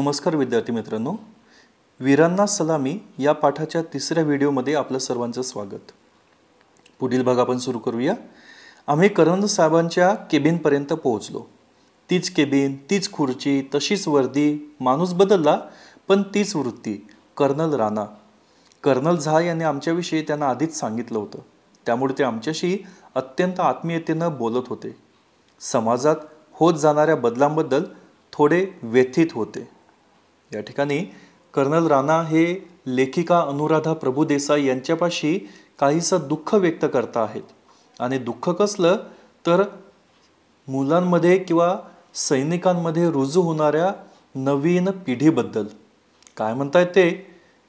नमस्कार विद्यार्थी मित्रांनो, वीरांना सलामी या पाठाच्या तिसऱ्या व्हिडिओमध्ये आपलं सर्वांचं स्वागत। पुढील भाग आपण सुरू करूया। आम्ही कर्नल साहेबांच्या केबिनपर्यंत पोहोचलो। तीच केबिन, तीच खुर्ची, तशीच वर्दी, माणूस बदलला पण तीच वृत्ती, कर्नल राणा। कर्नल झा यांनी आमच्याविषयी त्यांना आधीच सांगितलं होतं, त्यामुळे ते आमच्याशी अत्यंत आत्मीयतेनं बोलत होते। समाजात होत जाणाऱ्या बदलांबद्दल थोडे व्यथित होते। या ठिकाणी कर्नल राणा हे लेखिका अनुराधा प्रभुदेसाई यांच्यापाशी काहीसं दुःख व्यक्त करता आहेत। आणि दुःख कसलं तर मुलांमध्ये किंवा सैनिकांमध्ये रुजू होणाऱ्या नवीन पिढीबद्दल। काय म्हणतायत ते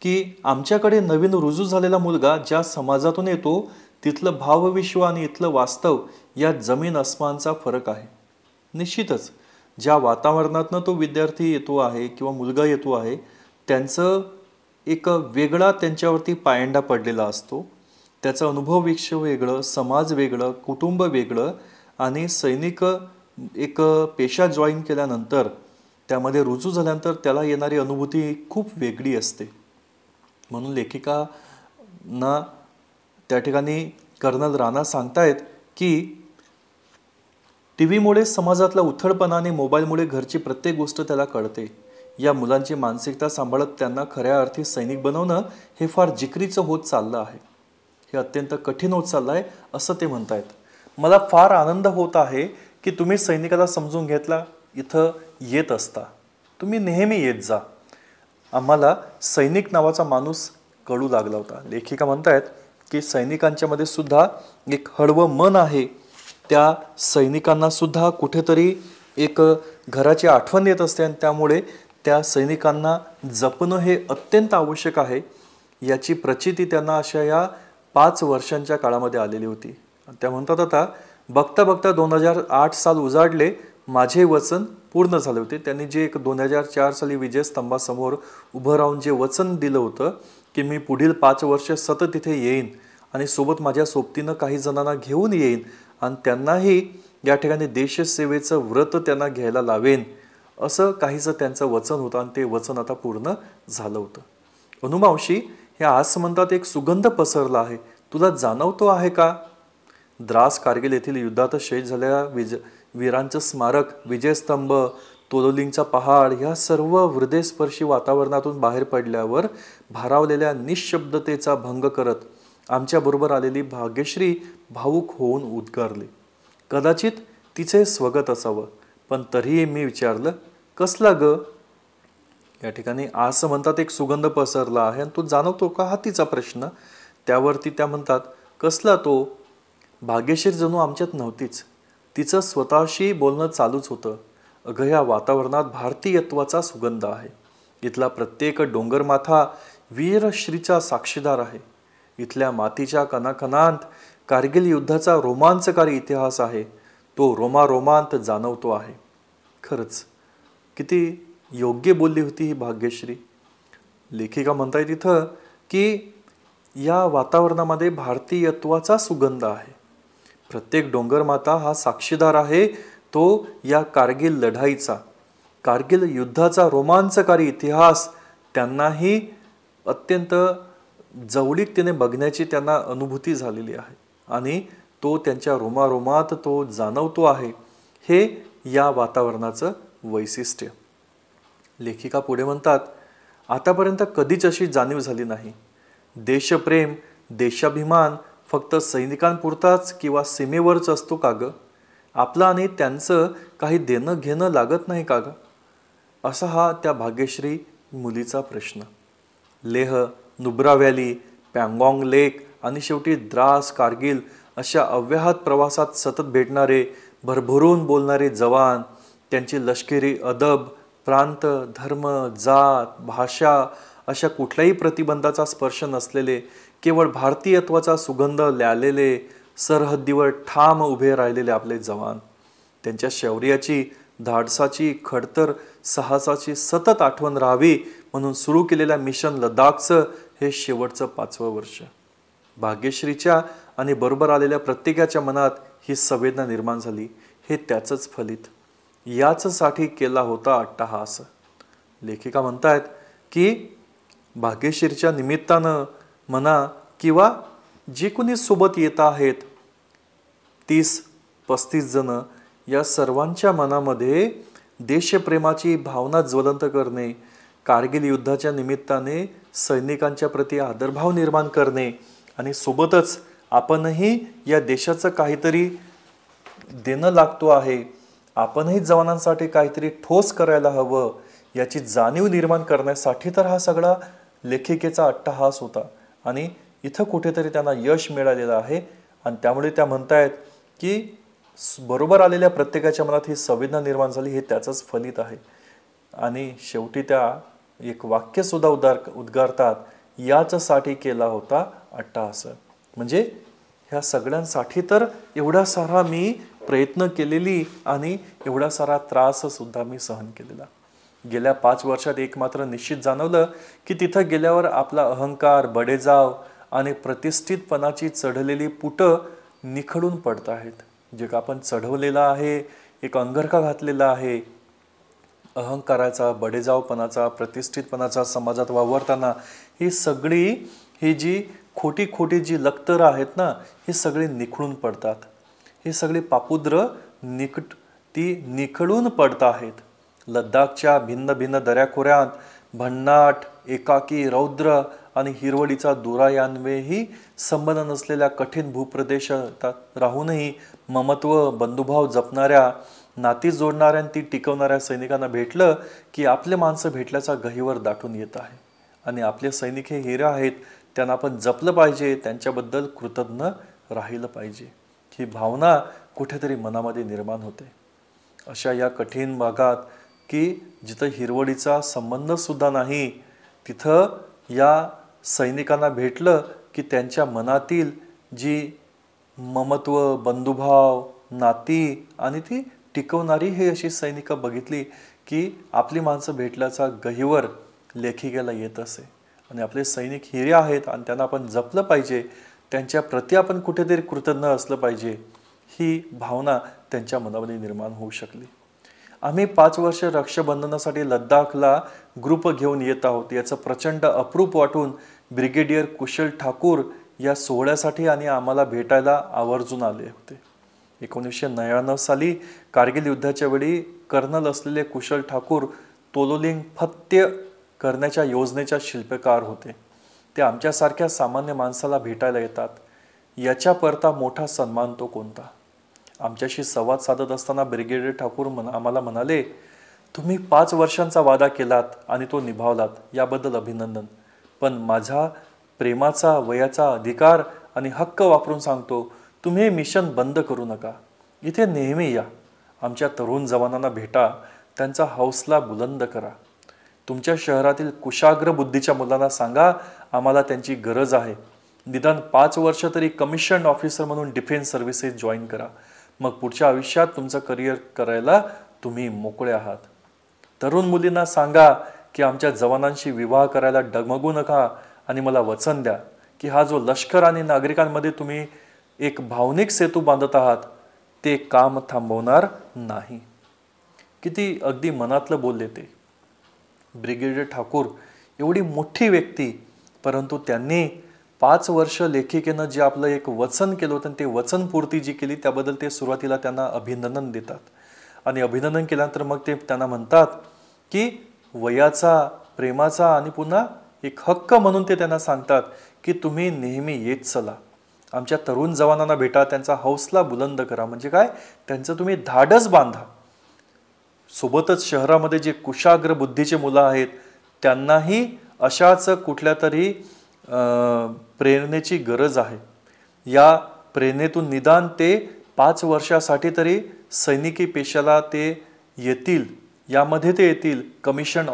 की आमच्याकडे नवीन रुजू झालेला मुलगा ज्या समाजातून येतो तिथलं भावविश्व आणि इथलं वास्तव यात जमीन अस्मानचा फरक आहे। निश्चितच ज्या वातावरणातनं तो विद्यार्थी येतो आहे किंवा मुलगा येतो आहे त्यांचं एक वेगळा त्यांच्यावरती पायंडा पडलेला असतो। त्याचा अनुभव विश्व वेगळं, समाज वेगळं, कुटुंब वेगळं आणि सैनिक एक पेशा जॉईन केल्यानंतर त्यामध्ये रुजू झाल्यानंतर त्याला येणारी अनुभूती खूप वेगळी असते। म्हणून लेखिकांना त्या ठिकाणी कर्नल राणा सांगतायत की टीव्हीमुळे समाजातला उथळपणा आणि मोबाईलमुळे घरची प्रत्येक गोष्ट त्याला कळते। या मुलांची मानसिकता सांभाळत त्यांना खऱ्या अर्थी सैनिक बनवणं हे फार जिकरीचं होत चाललं आहे। हे अत्यंत कठीण होत चाललं आहे असं ते म्हणतायत। मला फार आनंद होत आहे की तुम्ही सैनिकाला समजून घेतला, इथं येत असता, तुम्ही नेहमी येत जा। आम्हाला सैनिक नावाचा माणूस कळू लागला होता। लेखिका म्हणतायत की सैनिकांच्या मध्ये सुद्धा एक हळवं मन आहे। त्या सैनिकांना सुद्धा कुठेतरी एक घराची आठवण येत असते आणि त्यामुळे त्या सैनिकांना जपणं हे अत्यंत आवश्यक आहे याची प्रचिती त्यांना अशा या 5 वर्षांच्या काळामध्ये आलेली होती। त्या म्हणतात आता बघता बघता 2008 साल उजाडले, माझे वचन पूर्ण झाले होते। त्यांनी जे एक 2004 साली विजय स्तंभासमोर उभं राहून जे वचन दिलं होतं की मी पुढील 5 वर्ष सतत इथे येईन आणि सोबत माझ्या सोबतीनं काही जणांना घेऊन येईन आणि त्यांनाही या ठिकाणी देशसेवेचं व्रत त्यांना घ्यायला लावेन, असं काहीसं त्यांचं वचन होतं आणि ते वचन आता पूर्ण झालं होतं। अनुमावशी हे आज म्हणतात एक सुगंध पसरला आहे, तुला जाणवतो आहे का? द्रास कारगिल येथील युद्धात शहीद झालेल्या वीरांचं स्मारक, विजयस्तंभ, तोलोलिंगचा पहाड ह्या सर्व हृदयस्पर्शी वातावरणातून बाहेर पडल्यावर भारावलेल्या निशब्दतेचा भंग करत आमच्याबरोबर आलेली भाग्यश्री भावुक होऊन उद्गारली। कदाचित तिचे स्वगत असावं, पण तरीही मी विचारलं, कसला ग? या ठिकाणी असं म्हणतात एक सुगंध पसरला आहे आणि तो जाणवतो का, हा तिचा प्रश्न। त्यावरती त्या म्हणतात कसला तो? भाग्यश्री जणू आमच्यात नव्हतीच, तिचं स्वतःशी बोलणं चालूच होतं। अगं या वातावरणात भारतीयत्वाचा सुगंध आहे। इथला प्रत्येक डोंगरमाथा वीरश्रीचा साक्षीदार आहे। इथल्या मातीच्या कणाकणांत कारगिल युद्धाचा रोमांचकारी इतिहास आहे, तो रोमारोमांत जाणवतो आहे। खरंच किती योग्य बोलली होती ही भाग्यश्री। लेखिका म्हणताय तिथं की या वातावरणामध्ये भारतीयत्वाचा सुगंध आहे। प्रत्येक डोंगरमाथा हा साक्षीदार आहे तो या कारगिल लढाईचा, कारगिल युद्धाचा रोमांचकारी इतिहास त्यांनाही अत्यंत जवळीकतेने बघण्याची त्यांना अनुभूती झालेली आहे आणि तो त्यांच्या रोमारोमात तो जाणवतो आहे। हे या वातावरणाचं वैशिष्ट्य। लेखिका पुढे म्हणतात आतापर्यंत कधीच अशी जाणीव झाली नाही। देशप्रेम, देशाभिमान फक्त सैनिकांपुरताच किंवा सीमेवरच असतो का ग? आपलं आणि त्यांचं काही देणं घेणं लागत नाही का ग? असा हा त्या भाग्यश्री मुलीचा प्रश्न। लेह, नुब्रा व्हॅली, पँगॉंग लेक आणि शेवटी द्रास कारगिल अशा अव्याहत प्रवासात सतत भेटणारे, भरभरून बोलणारे जवान, त्यांची लष्करी अदब, प्रांत, धर्म, जात, भाषा अशा कुठल्याही प्रतिबंधाचा स्पर्श नसलेले, केवळ भारतीयत्वाचा सुगंध ल्यालेले, सरहद्दीवर ठाम उभे राहिलेले आपले जवान, त्यांच्या शौर्याची, धाडसाची, खडतर साहसाची सतत आठवण राहावी म्हणून सुरू केलेल्या मिशन लडाखचं हे शेवटचं 5वं वर्ष। भाग्यश्रीच्या आणि बरोबर आलेल्या प्रत्येकाच्या मनात ही संवेदना निर्माण झाली, हे त्याचंच फलित। याचसाठी केला होता अट्टहास। लेखिका म्हणतायत की भाग्यश्रीच्या निमित्तानं म्हणा किंवा जे कोणी सोबत येत आहेत 30-35 जण, या सर्वांच्या मनामध्ये देशप्रेमाची भावना ज्वलंत करणे, कारगिल युद्धाच्या निमित्ताने सैनिकांच्या प्रती आदरभाव निर्माण करणे आणि सोबतच आपणही या देशाचं काहीतरी देणं लागतो आहे, आपणही जवानांसाठी काहीतरी ठोस करायला हवं याची जाणीव निर्माण करण्यासाठी तर हा सगळा लेखिकेचा अट्टहास होता. आणि इथं कुठेतरी त्यांना यश मिळालेलं आहे आणि त्यामुळे त्या म्हणतायत की बरोबर आलेल्या प्रत्येकाच्या मनात ही संवेदना निर्माण झाली, हे त्याचंच फलित आहे. आणि शेवटी त्या एक वाक्य सुद्धा उद्गारतात, याचसाठी केला होता अट्टहास. म्हणजे ह्या सगळ्यांसाठी तर एवढा सारा मी प्रयत्न केलेली आणि एवढा सारा त्रास सुद्धा मी सहन केलेला. गेल्या 5 वर्षात एक मात्र निश्चित जाणवलं की तिथं गेल्यावर आपला अहंकार, बडेजाव आणि प्रतिष्ठितपणाची चढलेली पुटं निखळून पडत आहेत. जे का आपण चढवलेलं आहे, एक अंगरखा घातलेला आहे अहंकाराचा, बडेजावपणाचा, प्रतिष्ठितपणाचा समाजात वावरताना, ही जी खोटी खोटी जी लक्तरं आहेत ना, ही सगळी निखळून पडतात. ही सगळी पापुद्र निखळून पडत आहेत. लद्दाखच्या भिन्न भिन्न दऱ्याखोऱ्यात भन्नाट, एकाकी, रौद्र आणि हिरवळीचा दुरा यांवेही संबंध नसलेल्या कठीण भूप्रदेशात राहूनही ममत्व, बंधुभाव जपणाऱ्या, नाती जोडणाऱ्या ती टिकवणाऱ्या सैनिकांना भेटलं की आपले माणसं भेटल्याचा गहिवर दाटून येत आहे. आणि आपले सैनिक हे हिरे आहेत, त्यांना आपण जपलं पाहिजे, त्यांच्याबद्दल कृतज्ञ राहिलं पाहिजे, ही भावना कुठेतरी मनामध्ये निर्माण होते. अशा या कठीण भागात की जिथं हिरवळीचा संबंध सुद्धा नाही, तिथं या सैनिकांना भेटलं की त्यांच्या मनातील जी ममत्व, बंधुभाव, नाती आणि ती टिकवणारी हे अशी सैनिकं बघितली की आपली माणसं भेटल्याचा गहिवर लेखिकेला येत असे. आणि आपले सैनिक हिरे आहेत आणि त्यांना आपण जपलं पाहिजे, त्यांच्या प्रती आपण कुठेतरी कृतज्ञ असलं पाहिजे, ही भावना त्यांच्या मनामध्ये निर्माण होऊ शकली. आम्ही 5 वर्ष रक्षाबंधनासाठी लद्दाखला ग्रुप घेऊन येत आहोत याचं प्रचंड अप्रूप वाटून ब्रिगेडियर कुशल ठाकूर या सोहळ्यासाठी आणि आम्हाला भेटायला आवर्जून आले होते. 1999 साली कारगिल युद्धाच्या वेळी कर्नल असलेले कुशल ठाकूर तोलोलिंग फत्य करण्याच्या योजनेच्या शिल्पकार होते. ते आमच्यासारख्या सामान्य माणसाला भेटायला येतात, याच्या परता मोठा सन्मान तो कोणता. आमच्याशी संवाद साधत असताना ब्रिगेडियर ठाकूर आम्हाला म्हणाले, तुम्ही 5 वर्षांचा वादा केलात आणि तो निभावलात, याबद्दल अभिनंदन. पण माझा प्रेमाचा, वयाचा अधिकार आणि हक्क वापरून सांगतो, तुम्ही हे मिशन बंद करू नका. इथे नेहमी या, आमच्या तरुण जवानांना भेटा, त्यांचा हौसला बुलंद करा. तुमच्या शहरातील कुशाग्र बुद्धीच्या मुलांना सांगा, आम्हाला त्यांची गरज आहे. निदान 5 वर्ष तरी कमिशन ऑफिसर म्हणून डिफेन्स सर्व्हिसेस जॉईन करा. मग पुढच्या आयुष्यात तुमचं करिअर करायला तुम्ही मोकळे आहात. तरुण मुलींना सांगा की आमच्या जवानांशी विवाह करायला डगमगू नका आणि मला वचन द्या की हा जो लष्कर आणि नागरिकांमध्ये तुम्ही एक भावनिक सेतू बांधत आहात, ते काम थांबवणार नाही. किती अगदी मनातलं बोलले ते ब्रिगेडियर ठाकूर, एवढी मोठी व्यक्ती, परंतु त्यांनी 5 वर्ष लेखिकेनं जे आपलं एक वचन केलं होतं ते वचनपूर्ती जी केली त्याबद्दल ते सुरुवातीला त्यांना अभिनंदन देतात. आणि अभिनंदन केल्यानंतर मग ते त्यांना म्हणतात की वयाचा, प्रेमाचा आणि पुन्हा एक हक्क म्हणून ते त्यांना सांगतात की तुम्ही नेहमी येत चला, आमच्या तरुण जवानांना भेटा, त्यांचा हौसला बुलंद करा. म्हणजे काय, त्यांचं तुम्ही धाडस बांधा. सोबतच शहरामध्ये जे कुशाग्र बुद्धीचे मुलं आहेत त्यांनाही अशाच कुठल्या तरी प्रेरणेची गरज आहे. या प्रेरणेतून निदान ते 5 वर्षासाठी तरी सैनिकी पेशाला ते येतील, यामध्ये ते येतील, कमिशन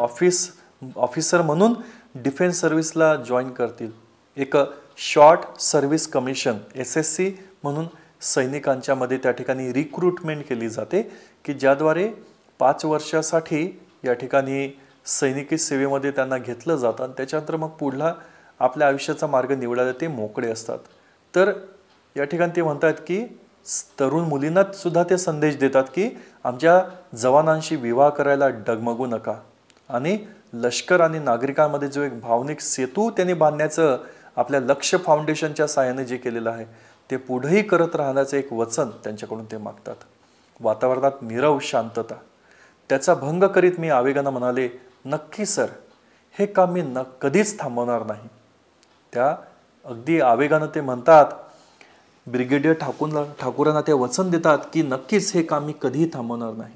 ऑफिसर म्हणून डिफेन्स सर्व्हिसला जॉईन करतील. एक शॉर्ट सर्व्हिस कमिशन SSC म्हणून सैनिकांच्या मध्ये त्या ठिकाणी रिक्रुटमेंट केली जाते की ज्याद्वारे 5 वर्षासाठी या ठिकाणी सैनिकी सेवेमध्ये त्यांना घेतलं जातं आणि त्याच्यानंतर मग पुढला आपल्या आयुष्याचा मार्ग निवडायला ते मोकळे असतात. तर या ठिकाणी ते म्हणतात की तरुण मुलींना सुद्धा ते संदेश देतात की आमच्या जवानांशी विवाह करायला डगमगू नका, आणि लष्कर आणि नागरिकांमध्ये जो एक भावनिक सेतू त्यांनी बांधण्याचं आपल्या लक्ष्य फाउंडेशनच्या साहाय्याने जे केलेलं आहे ते पुढेही करत राहण्याचं एक वचन त्यांच्याकडून ते मागतात. वातावरणात नीरव शांतता. त्याचा भंग करीत मी आवेगानं म्हणाले, नक्की सर, हे काम मी कधीच थांबवणार नाही. त्या अगदी आवेगानं ते म्हणतात, ब्रिगेडियर ठाकूरांना ते वचन देतात की नक्कीच हे काम मी कधीही थांबवणार नाही.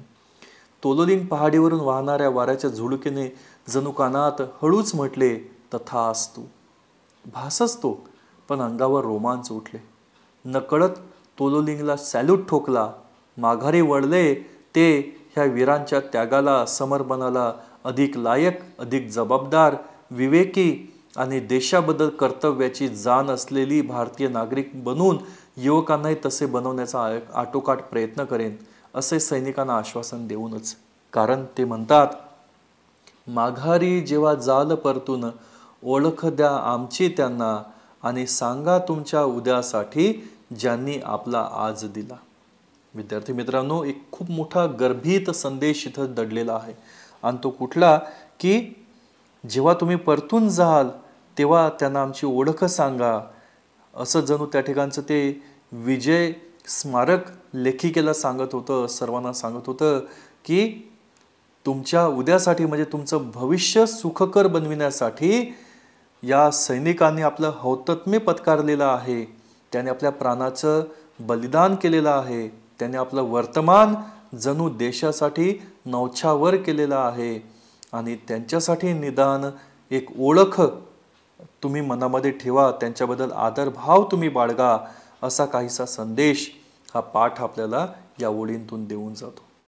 तोलोलिंग पहाडीवरून वाहणाऱ्या वाऱ्याच्या झुळकेने जणू कानात हळूच म्हटले, तथास्तु. भासच तो, पण अंगावर रोमांच उठले. नकळत तोलोलिंगला सॅल्यूट ठोकला. माघारी वळले ते ह्या वीरांच्या त्यागाला, समर्पणाला अधिक लायक, अधिक जबाबदार, विवेकी आणि देशाबद्दल कर्तव्याची जाण असलेली भारतीय नागरिक बनून युवकांनाही तसे बनवण्याचा आटोकाट प्रयत्न करेन, असे सैनिकांना आश्वासन देऊनच. कारण ते म्हणतात, माघारी जेव्हा जाल परतून, ओळख द्या आमची त्यांना आणि सांगा तुमच्या उद्यासाठी ज्यांनी आपला आज दिला. विद्यार्थी मित्रांनो, एक खूप मोठा गर्भित संदेश इथं दडलेला आहे. आणि तो कुठला, की जेव्हा तुम्ही परतून जाल तेव्हा त्यांना आमची ओळख सांगा. असं जणू त्या ठिकाणचं ते विजय स्मारक लेखिकेला सांगत होतं, सर्वांना सांगत होतं की तुमच्या उद्यासाठी, म्हणजे तुमचं भविष्य सुखकर बनविण्यासाठी या सैनिकांनी आपलं हौतात्म्य पत्कारलेलं आहे. त्याने आपल्या प्राणाचं बलिदान केलेलं आहे. त्याने आपलं वर्तमान जणू देशासाठी नौछावर केलेलं आहे. आणि त्यांच्यासाठी निदान एक ओळख तुम्ही मनामध्ये ठेवा, त्यांच्याबद्दल आदरभाव तुम्ही बाळगा, असा काहीसा संदेश हा पाठ आपल्याला या ओळींतून देऊन जातो.